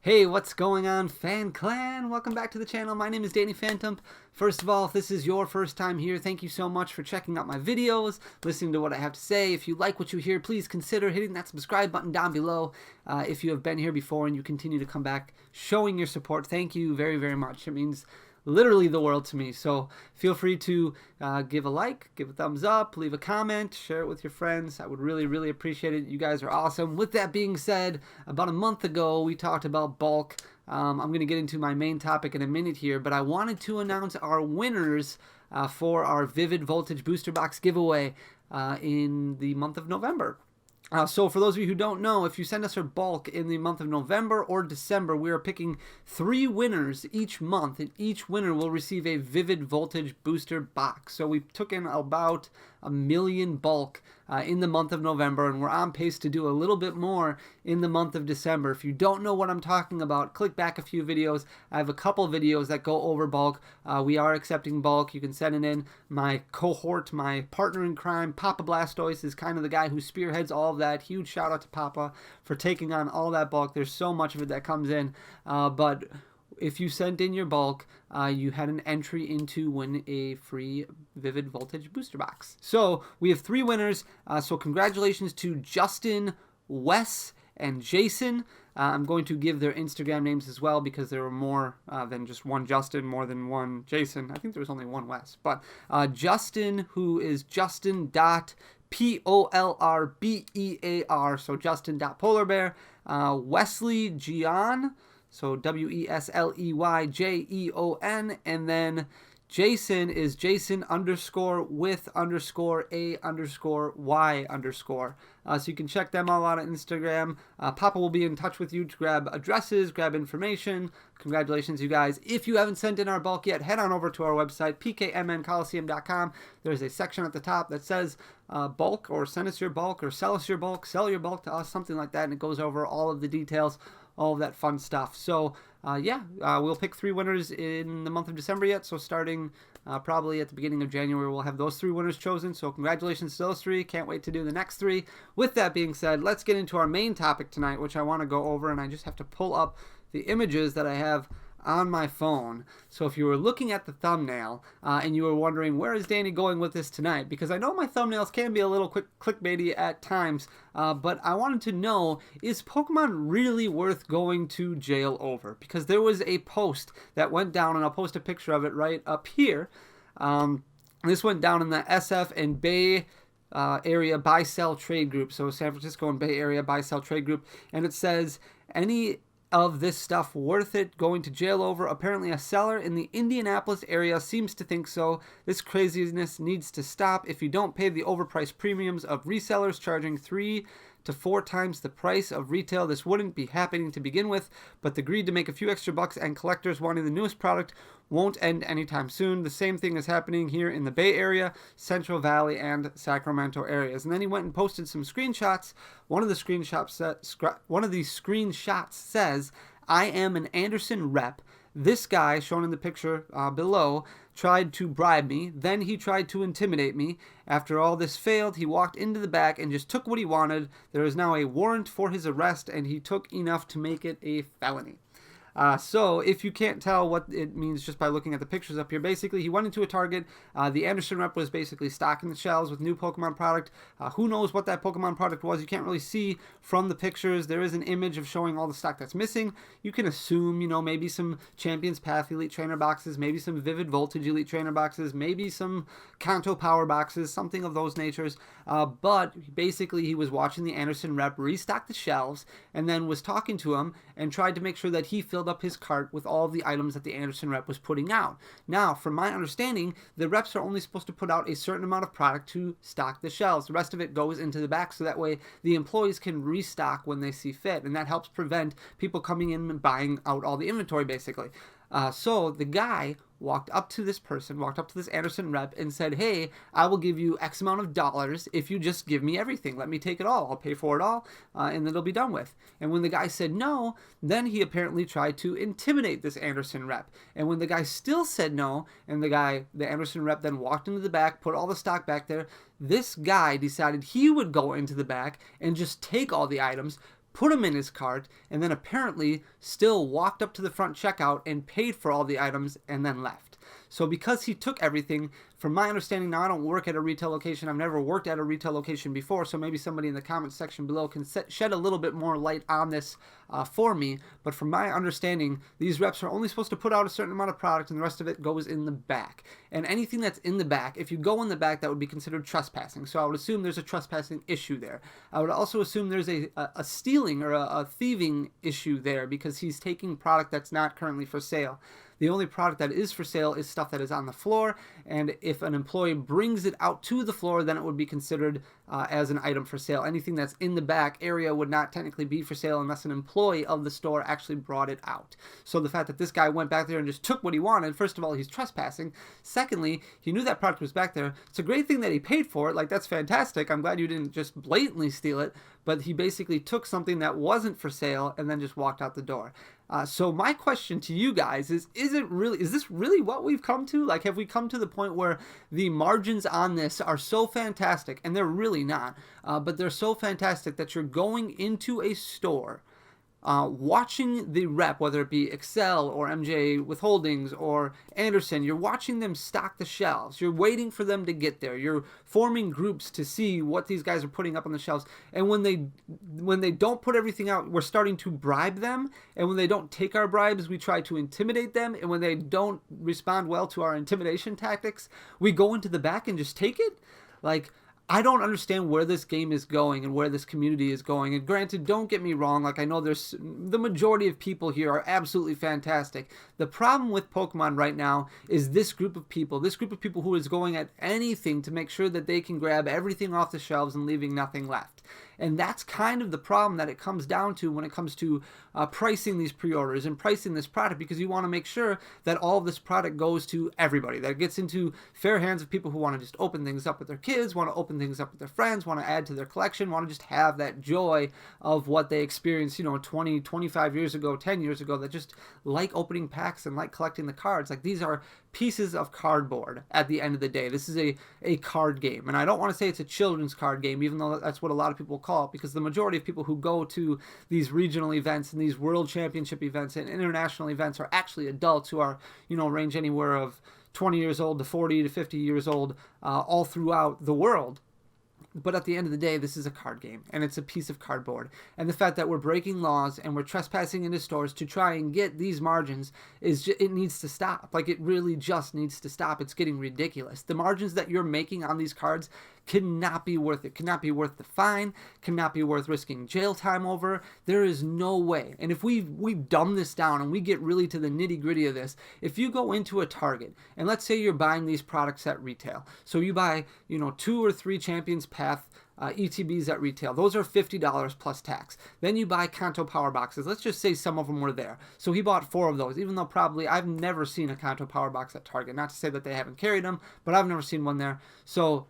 Hey, what's going on, Fan Clan? Welcome back to the channel. My name is Danny Phantom. First of all, if this is your first time here, thank you so much for checking out my videos, listening to what I have to say. If you like what you hear, please consider hitting that subscribe button down below. If you have been here before and you continue to come back, showing your support, thank you very, very much. It means literally the world to me. So feel free to give a like, give a thumbs up, leave a comment, share it with your friends. I would really, really appreciate it. You guys are awesome. With that being said, about a month ago, we talked about bulk. I'm going to get into my main topic in a minute here, but I wanted to announce our winners for our Vivid Voltage Booster Box giveaway in the month of November. So for those of you who don't know, if you send us your bulk in the month of November or December, we are picking 3 winners each month, and each winner will receive a Vivid Voltage Booster Box. So we took in about 1 million bulk in the month of November, and we're on pace to do a little bit more in the month of December. If you don't know what I'm talking about, click back a few videos. I have a couple videos that go over bulk. We are accepting bulk. You can send it in. My cohort, my partner in crime, Papa Blastoise, is kind of the guy who spearheads all of that. Huge shout out to Papa for taking on all that bulk. There's so much of it that comes in, but if you sent in your bulk, you had an entry into win a free Vivid Voltage Booster Box. So we have 3 winners. So congratulations to Justin, Wes, and Jason. I'm going to give their Instagram names as well because there were more than just one Justin, more than one Jason. I think there was only one Wes. But Justin, who is Justin.POLRBEAR, so Justin.PolarBear. Wesley Gian, so WESLEYJEON, and then Jason is Jason_with_A_Y_. So you can check them all out on Instagram. Papa will be in touch with you to grab addresses, grab information. Congratulations, you guys. If you haven't sent in our bulk yet, head on over to our website, pkmncoliseum.com. There's a section at the top that says bulk, or send us your bulk, or sell us your bulk, sell your bulk to us, something like that, and it goes over all of the details, all of that fun stuff. So we'll pick 3 winners in the month of December yet, so starting probably at the beginning of January, we'll have those 3 winners chosen. So congratulations to those 3. Can't wait to do the next 3. With that being said, let's get into our main topic tonight, which I want to go over, and I just have to pull up the images that I have on my phone. So if you were looking at the thumbnail and you were wondering, where is Danny going with this tonight? Because I know my thumbnails can be a little clickbaity at times, but I wanted to know, is Pokemon really worth going to jail over? Because there was a post that went down, and I'll post a picture of it right up here. This went down in the SF and Bay Area buy-sell trade group, so San Francisco and Bay Area buy-sell trade group, and it says, any of this stuff worth it going to jail over? Apparently a seller in the Indianapolis area seems to think so. This craziness needs to stop. If you don't pay the overpriced premiums of resellers charging 3 to 4 times the price of retail, this wouldn't be happening to begin with, but the greed to make a few extra bucks and collectors wanting the newest product won't end anytime soon. The same thing is happening here in the Bay Area, Central Valley, and Sacramento areas. And then he went and posted some screenshots. One of the screenshots says, I am an Anderson rep. This guy, shown in the picture below, tried to bribe me. Then he tried to intimidate me. After all this failed, he walked into the back and just took what he wanted. There is now a warrant for his arrest, and he took enough to make it a felony. So if you can't tell what it means just by looking at the pictures up here, basically he went into a Target. The Anderson rep was basically stocking the shelves with new Pokemon product. Who knows what that Pokemon product was? You can't really see from the pictures. There is an image of showing all the stock that's missing. You can assume, maybe some Champions Path Elite Trainer boxes, maybe some Vivid Voltage Elite Trainer boxes, maybe some Kanto Power boxes, something of those natures. But basically he was watching the Anderson rep restock the shelves, and then was talking to him and tried to make sure that he filled up his cart with all of the items that the Anderson rep was putting out. Now, from my understanding, the reps are only supposed to put out a certain amount of product to stock the shelves. The rest of it goes into the back, so that way the employees can restock when they see fit, and that helps prevent people coming in and buying out all the inventory, basically. So the guy walked up to this Anderson rep and said, hey, I will give you X amount of dollars if you just give me everything. Let me take it all. I'll pay for it all, and it'll be done with. And when the guy said no, then he apparently tried to intimidate this Anderson rep. And when the guy still said no, and the Anderson rep then walked into the back, put all the stock back there, this guy decided he would go into the back and just take all the items, put them in his cart, and then apparently still walked up to the front checkout and paid for all the items and then left. So because he took everything, from my understanding, now I don't work at a retail location, I've never worked at a retail location before, so maybe somebody in the comment section below can shed a little bit more light on this for me, but from my understanding, these reps are only supposed to put out a certain amount of product and the rest of it goes in the back. And anything that's in the back, if you go in the back, that would be considered trespassing, so I would assume there's a trespassing issue there. I would also assume there's a stealing or a thieving issue there because he's taking product that's not currently for sale. The only product that is for sale is stuff that is on the floor, and if an employee brings it out to the floor, then it would be considered as an item for sale. Anything that's in the back area would not technically be for sale unless an employee of the store actually brought it out. So the fact that this guy went back there and just took what he wanted, first of all, he's trespassing. Secondly, he knew that product was back there. It's a great thing that he paid for it. Like, that's fantastic. I'm glad you didn't just blatantly steal it, but he basically took something that wasn't for sale and then just walked out the door. So my question to you guys is this really what we've come to? Like, have we come to the point where the margins on this are so fantastic, and they're really not, but they're so fantastic that you're going into a store, watching the rep, whether it be Excel or MJ Withholdings or Anderson, you're watching them stock the shelves. You're waiting for them to get there. You're forming groups to see what these guys are putting up on the shelves. And when they don't put everything out, we're starting to bribe them. And when they don't take our bribes, we try to intimidate them. And when they don't respond well to our intimidation tactics, we go into the back and just take it. Like, I don't understand where this game is going and where this community is going. And granted, don't get me wrong, like, I know there's the majority of people here are absolutely fantastic. The problem with Pokemon right now is this group of people who is going at anything to make sure that they can grab everything off the shelves and leaving nothing left. And that's kind of the problem that it comes down to when it comes to pricing these pre-orders and pricing this product, because you want to make sure that all of this product goes to everybody, that it gets into fair hands of people who want to just open things up with their kids, want to open things up with their friends, want to add to their collection, want to just have that joy of what they experienced, 20, 25 years ago, 10 years ago, that just like opening packs and like collecting the cards. Like, these are pieces of cardboard at the end of the day. This is a card game, and I don't want to say it's a children's card game, even though that's what a lot of people call it, because the majority of people who go to these regional events and these world championship events and international events are actually adults who are, range anywhere of 20 years old to 40 to 50 years old, all throughout the world. But at the end of the day, this is a card game, and it's a piece of cardboard. And the fact that we're breaking laws and we're trespassing into stores to try and get these margins it needs to stop. Like, it really just needs to stop. It's getting ridiculous. The margins that you're making on these cards cannot be worth it. Cannot be worth the fine. Cannot be worth risking jail time over. There is no way. And if we dumb this down and we get really to the nitty gritty of this, if you go into a Target and let's say you're buying these products at retail, so you buy 2 or 3 Champions Path ETBs at retail. Those are $50 plus tax. Then you buy Kanto Power Boxes. Let's just say some of them were there. So he bought 4 of those, even though probably I've never seen a Kanto Power Box at Target. Not to say that they haven't carried them, but I've never seen one there. So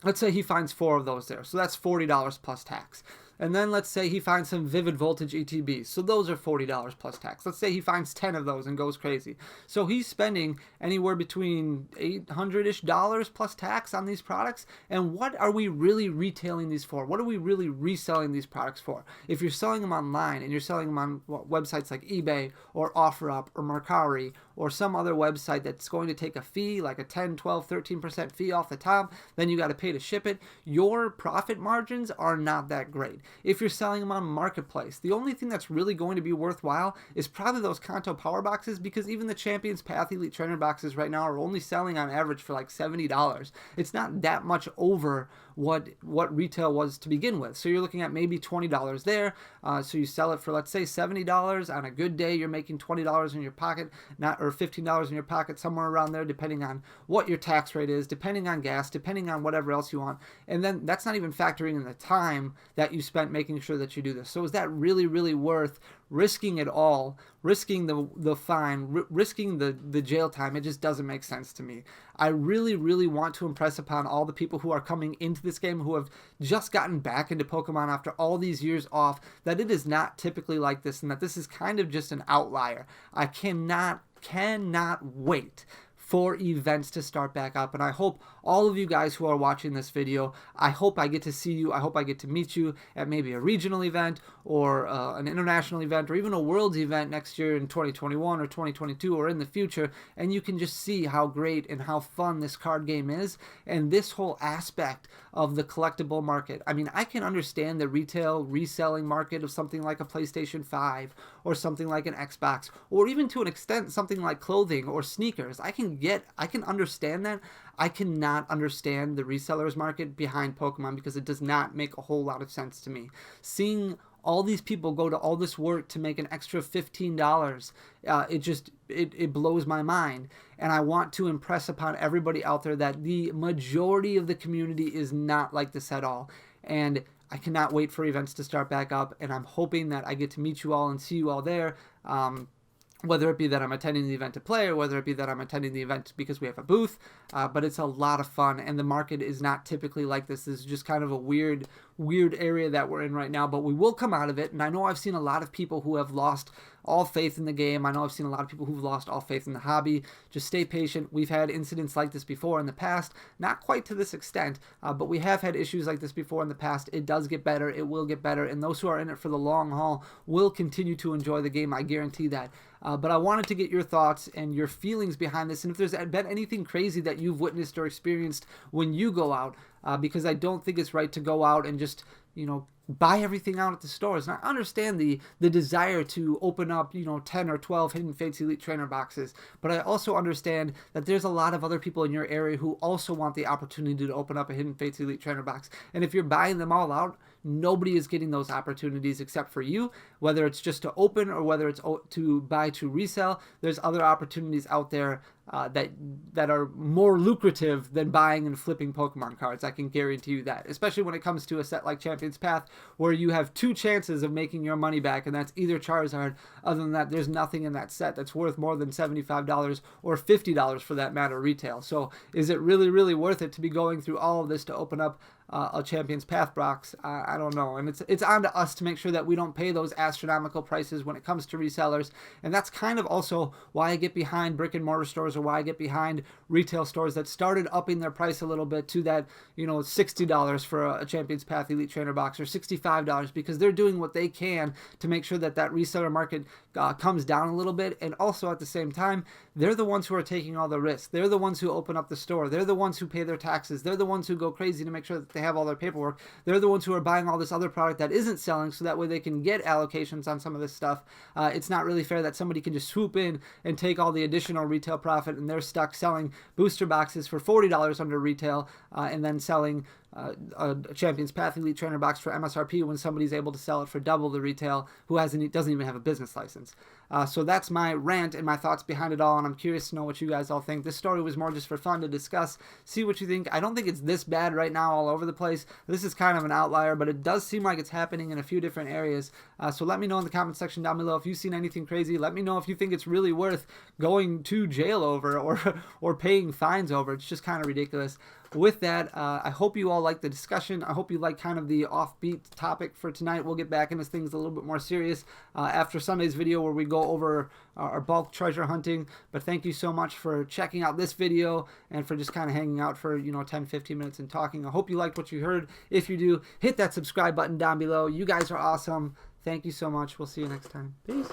let's say he finds 4 of those there. So that's $40 plus tax. And then let's say he finds some Vivid Voltage ETBs. So those are $40 plus tax. Let's say he finds 10 of those and goes crazy. So he's spending anywhere between $800-ish plus tax on these products. And what are we really retailing these for? What are we really reselling these products for? If you're selling them online and you're selling them on websites like eBay or OfferUp or Mercari or some other website that's going to take a fee, like a 10, 12, 13% fee off the top, then you got to pay to ship it. Your profit margins are not that great. If you're selling them on Marketplace, the only thing that's really going to be worthwhile is probably those Kanto Power Boxes, because even the Champions Path Elite Trainer boxes right now are only selling on average for like $70. It's not that much over what retail was to begin with. So you're looking at maybe $20 there. So you sell it for, let's say, $70. On a good day, you're making $20 in your pocket, or $15 in your pocket, somewhere around there, depending on what your tax rate is, depending on gas, depending on whatever else you want. And then that's not even factoring in the time that you spent making sure that you do this. So is that really, really worth risking it all, risking the fine, risking the jail time? It just doesn't make sense to me. I really, really want to impress upon all the people who are coming into this game, who have just gotten back into Pokemon after all these years off, that it is not typically like this, and that this is kind of just an outlier. I cannot wait for events to start back up, and I hope all of you guys who are watching this video. I hope I get to see you. I hope I get to meet you at maybe a regional event or an international event or even a Worlds event next year in 2021 or 2022 or in the future, and you can just see how great and how fun this card game is and this whole aspect of the collectible market. I mean, I can understand the retail reselling market of something like a PlayStation 5 or something like an Xbox, or even to an extent something like clothing or sneakers. I can understand that. I cannot understand the resellers market behind Pokemon because it does not make a whole lot of sense to me. Seeing all these people go to all this work to make an extra $15, it blows my mind. And I want to impress upon everybody out there that the majority of the community is not like this at all. And I cannot wait for events to start back up, and I'm hoping that I get to meet you all and see you all there. Whether it be that I'm attending the event to play or whether it be that I'm attending the event because we have a booth, but it's a lot of fun, and the market is not typically like this. This is just kind of a weird area that we're in right now, but we will come out of it. And I know I've seen a lot of people who have lost all faith in the game. I know I've seen a lot of people who've lost all faith in the hobby. Just stay patient. We've had incidents like this before in the past, not quite to this extent, but we have had issues like this before in the past. It does get better. It will get better, and those who are in it for the long haul will continue to enjoy the game. I guarantee that. But I wanted to get your thoughts and your feelings behind this, and if there's been anything crazy that you've witnessed or experienced when you go out, because I don't think it's right to go out and just, buy everything out at the stores. And I understand the desire to open up, 10 or 12 Hidden Fates Elite Trainer boxes, but I also understand that there's a lot of other people in your area who also want the opportunity to open up a Hidden Fates Elite Trainer box. And if you're buying them all out, nobody is getting those opportunities except for you, whether it's just to open or whether it's to buy to resell. There's other opportunities out there that are more lucrative than buying and flipping Pokemon cards. I can guarantee you that, especially when it comes to a set like Champion's Path, where you have 2 chances of making your money back, and that's either Charizard. Other than that, there's nothing in that set that's worth more than $75 or $50 for that matter retail. So is it really, really worth it to be going through all of this to open up a Champion's Path box? I don't know. And it's on to us to make sure that we don't pay those astronomical prices when it comes to resellers. And that's kind of also why I get behind brick and mortar stores, or why I get behind retail stores that started upping their price a little bit to that, $60 for a Champion's Path Elite Trainer box, or $65, because they're doing what they can to make sure that reseller market comes down a little bit. And also at the same time, they're the ones who are taking all the risk. They're the ones who open up the store. They're the ones who pay their taxes. They're the ones who go crazy to make sure that they have all their paperwork. They're the ones who are buying all this other product that isn't selling, so that way they can get allocations on some of this stuff. It's not really fair that somebody can just swoop in and take all the additional retail profit, and they're stuck selling booster boxes for $40 under retail, and then selling a Champion's Path Elite Trainer box for MSRP when somebody's able to sell it for double the retail who doesn't even have a business license. So that's my rant and my thoughts behind it all, and I'm curious to know what you guys all think. This story was more just for fun to discuss, see what you think. I don't think it's this bad right now all over the place. This is kind of an outlier, but it does seem like it's happening in a few different areas. So let me know in the comment section down below if you've seen anything crazy. Let me know if you think it's really worth going to jail over or paying fines over. It's just kind of ridiculous. With that, I hope you all like the discussion. I hope you like kind of the offbeat topic for tonight. We'll get back into things a little bit more serious after Sunday's video where we go over our bulk treasure hunting. But thank you so much for checking out this video and for just kind of hanging out for 10-15 minutes and talking. I hope you liked what you heard. If you do, hit that subscribe button down below. You guys are awesome. Thank you so much. We'll see you next time. Peace.